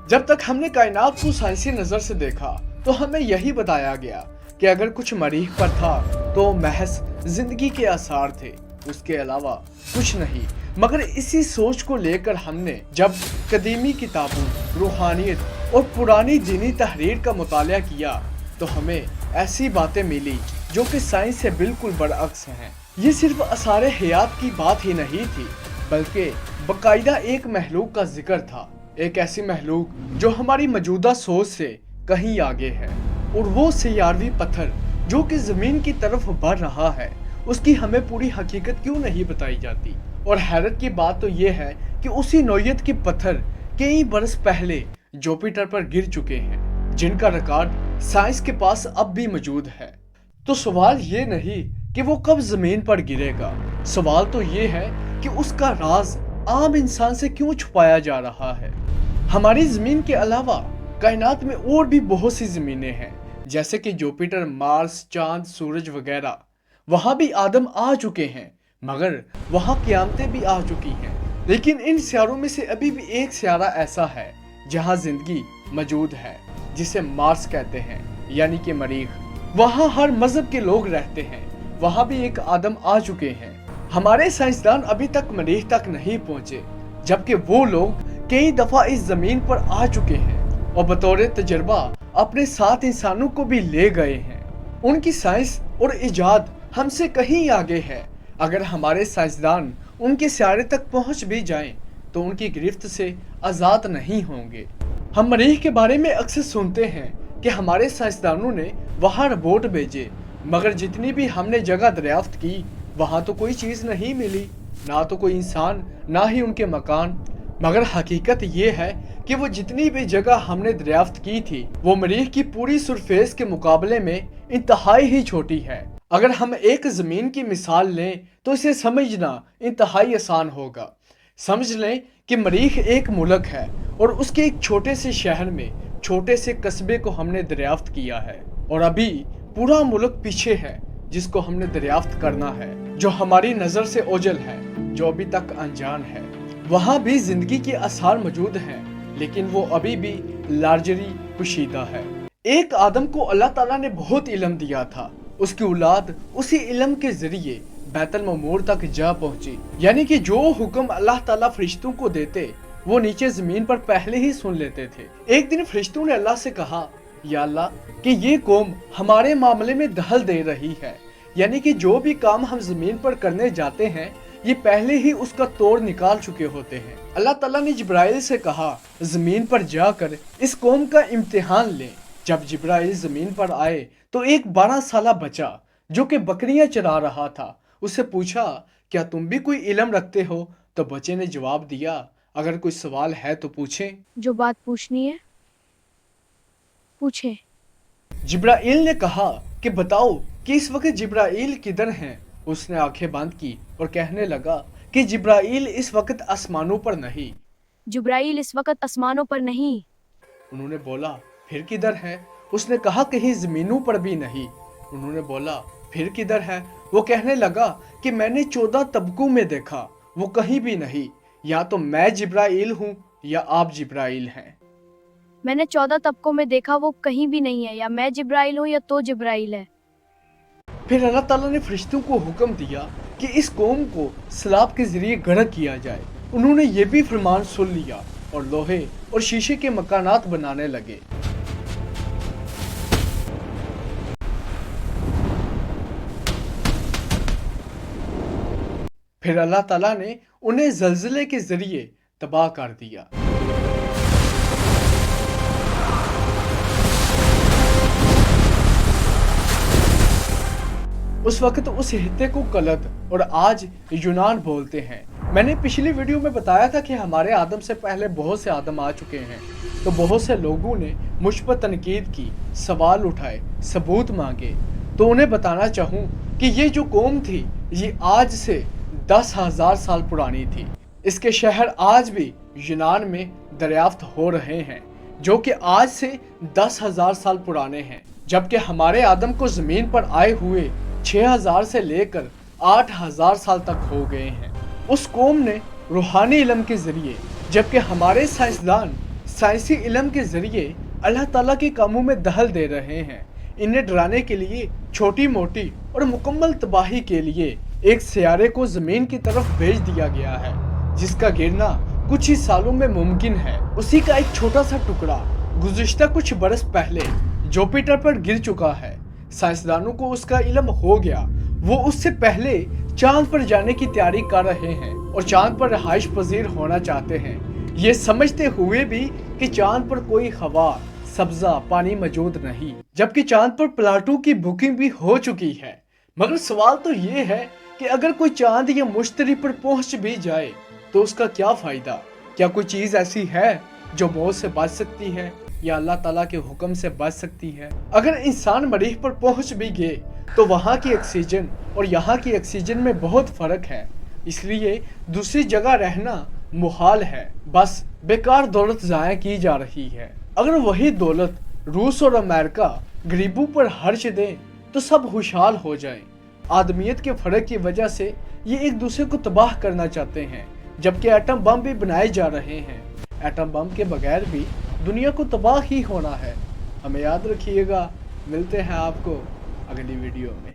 जब तक हमने कायनात को साइंसी नजर से देखा तो हमें यही बताया गया कि अगर कुछ मरीख पर था तो महज जिंदगी के आसार थे, उसके अलावा कुछ नहीं। मगर इसी सोच को लेकर हमने जब कदीमी किताबों, रूहानियत और पुरानी दीनी तहरीर का मुताला किया तो हमें ऐसी बातें मिली जो कि साइंस से बिल्कुल बरअक्स हैं। ये सिर्फ आसारे हयात की बात ही नहीं थी, बल्कि बाकायदा एक महलूक का जिक्र था, एक ऐसी महलूक जो हमारी मौजूदा सोच से कहीं आगे है। और वो सियारवी पत्थर जो कि जमीन की तरफ बढ़ रहा है, उसकी हमें पूरी हकीकत क्यों नहीं बताई जाती। और हैरत की बात तो ये है कि उसी नौयत के पत्थर कई बरस पहले जुपिटर पर गिर चुके हैं, जिनका रिकॉर्ड साइंस के पास अब भी मौजूद है। तो सवाल ये नहीं कि वो कब जमीन पर गिरेगा, सवाल तो ये है कि उसका राज आम इंसान से क्यों छुपाया जा रहा है। हमारी जमीन के अलावा कायनात में और भी बहुत सी जमीनें हैं, जैसे कि जुपिटर, मार्स, चांद, सूरज वगैरह। वहां भी आदम आ चुके हैं, मगर वहां क़यामतें भी आ चुकी हैं। लेकिन इन सियारों में से अभी भी एक सियारा ऐसा है जहां जिंदगी मौजूद है, जिसे मार्स कहते हैं, यानी कि मरीख। वहां हर मजहब के लोग रहते हैं, वहां भी एक आदम आ चुके हैं। हमारे साइंसदान अभी तक मरीख तक नहीं पहुंचे, जबकि वो लोग कई दफा इस जमीन पर आ चुके हैं और बतौर तजर्बा अपने साथ इंसानों को भी ले गए हैं। उनकी साइंस और इजाद हमसे कहीं आगे है। अगर हमारे साइंसदान उनके सियारे तक पहुंच भी जाएं, तो उनकी गिरफ्त से आज़ाद नहीं होंगे। हम मरीख के बारे में अक्सर सुनते हैं कि हमारे साइंसदानों ने वहां रोबोट भेजे, मगर जितनी भी हमने जगह दरियाफ्त की वहां तो कोई चीज़ नहीं मिली, ना तो कोई इंसान, ना ही उनके मकान। मगर हकीकत ये है कि वो जितनी भी जगह हमने दरियाफ्त की थी, वो मरीख की पूरी सरफेस के मुकाबले में इंतहाई ही छोटी है। अगर हम एक ज़मीन की मिसाल लें तो इसे समझना इंतहाई आसान होगा। समझ लें कि मरीख एक मुल्क है और उसके एक छोटे से शहर में छोटे से कस्बे को हमने दरियाफ्त किया है, और अभी पूरा मुल्क पीछे है जिसको हमने दरियाफ्त करना है, जो हमारी नज़र से ओझल है, जो अभी तक अनजान है। वहाँ भी जिंदगी के आसार मौजूद हैं, लेकिन वो अभी भी लार्जरी पोशीदा है। एक आदम को अल्लाह ताला ने बहुत इल्म दिया था, उसकी औलाद उसी इल्म के जरिए बैतुल ममूर तक जा पहुंची, यानी कि जो हुक्म अल्लाह ताला फरिश्तों को देते वो नीचे जमीन पर पहले ही सुन लेते थे। एक दिन फरिश्तों ने अल्लाह से कहा, या अल्लाह, कि ये कौम हमारे मामले में दखल दे रही है, यानी कि जो भी काम हम जमीन पर करने जाते हैं ये पहले ही उसका तोड़ निकाल चुके होते हैं। अल्लाह ताला ने जिब्राइल से कहा, जमीन पर जाकर इस कौम का इम्तिहान लें। जब जिब्राइल जमीन पर आए तो एक 12 साला बच्चा जो कि बकरियां चरा रहा था, उससे पूछा, क्या तुम भी कोई इल्म रखते हो? तो बच्चे ने जवाब दिया, अगर कोई सवाल है तो पूछें। जो बात पूछनी है पूछे। जिब्राइल ने कहा कि बताओ कि इस वक्त जिब्राइल किधर हैं? उसने आंखें बंद की और कहने लगा कि जिब्राइल इस वक्त आसमानों पर नहीं। जिब्राइल इस वक्त आसमानों पर नहीं। उन्होंने बोला, फिर किधर है? उसने कहा, कहीं जमीनों पर भी नहीं। उन्होंने बोला, फिर किधर है? वो कहने लगा कि मैंने 14 तबकों में देखा, वो कहीं भी नहीं। या तो मैं जिब्राइल हूँ या आप जिब्राइल हैं। मैंने 14 तबकों में देखा, वो कहीं भी नहीं है। या मैं जिब्राइल हूँ या तो जिब्राइल है। फिर अल्लाह ताला ने फरिश्तों को हुक्म दिया कि इस कौम को सलाब के जरिए गर्क किया जाए। उन्होंने ये भी फरमान सुन लिया और लोहे और शीशे के मकानात बनाने लगे। फिर अल्लाह ताला ने उन्हें जल्जले के जरिए तबाह कर दिया। उस वक्त उस हित्ते को कलत और आज यूनान बोलते हैं। मैंने पिछली वीडियो में बताया था कि हमारे आदम से पहले बहुत से आदम आ चुके हैं, तो बहुत से लोगों ने मुझ पर तनकीद की, सवाल उठाए, सबूत मांगे। तो उन्हें बताना चाहूँ कि ये जो कौम थी ये आज से 10,000 साल पुरानी थी। इसके शहर आज भी यूनान में दरियाफ्त हो रहे हैं, जो कि आज से 10,000 साल पुराने हैं, जबकि हमारे आदम को ज़मीन पर आए हुए 6,000 से लेकर 8,000 साल तक हो गए हैं। उस कौम ने रूहानी इल्म के जरिए, जबकि हमारे साइंसदान साइंसी इल्म के जरिए अल्लाह ताला के कामों में दखल दे रहे हैं। इन्हें डराने के लिए छोटी मोटी और मुकम्मल तबाही के लिए एक सियारे को जमीन की तरफ भेज दिया गया है, जिसका गिरना कुछ ही सालों में मुमकिन है। उसी का एक छोटा सा टुकड़ा गुज़िश्ता कुछ बरस पहले जुपिटर पर गिर चुका है। साइंसदानों को उसका इल्म हो गया। वो उससे पहले चांद पर जाने की तैयारी कर रहे हैं और चांद पर रहाइश पजीर होना चाहते हैं, ये समझते हुए भी कि चांद पर कोई हवा, सब्जा, पानी मौजूद नहीं, जबकि चांद पर प्लाटू की बुकिंग भी हो चुकी है। मगर सवाल तो ये है कि अगर कोई चांद या मुश्तरी पर पहुंच भी जाए तो उसका क्या फायदा? क्या कोई चीज ऐसी है जो मौत से बच सकती है या अल्लाह ताला के हुक्म से बच सकती है? अगर इंसान मरीख पर पहुंच भी गए तो वहाँ की ऑक्सीजन और यहाँ की ऑक्सीजन में बहुत फर्क है, इसलिए दूसरी जगह रहना मुहाल है। बस बेकार दौलत ज़ाया की जा रही है। अगर वही दौलत रूस और अमेरिका गरीबों पर खर्च दें तो सब खुशहाल हो जाएं। आदमियत के फर्क की वजह से ये एक दूसरे को तबाह करना चाहते हैं, जबकि एटम बम भी बनाए जा रहे हैं। एटम बम के बगैर भी दुनिया को तबाह ही होना है। हमें याद रखिएगा। मिलते हैं आपको अगली वीडियो में।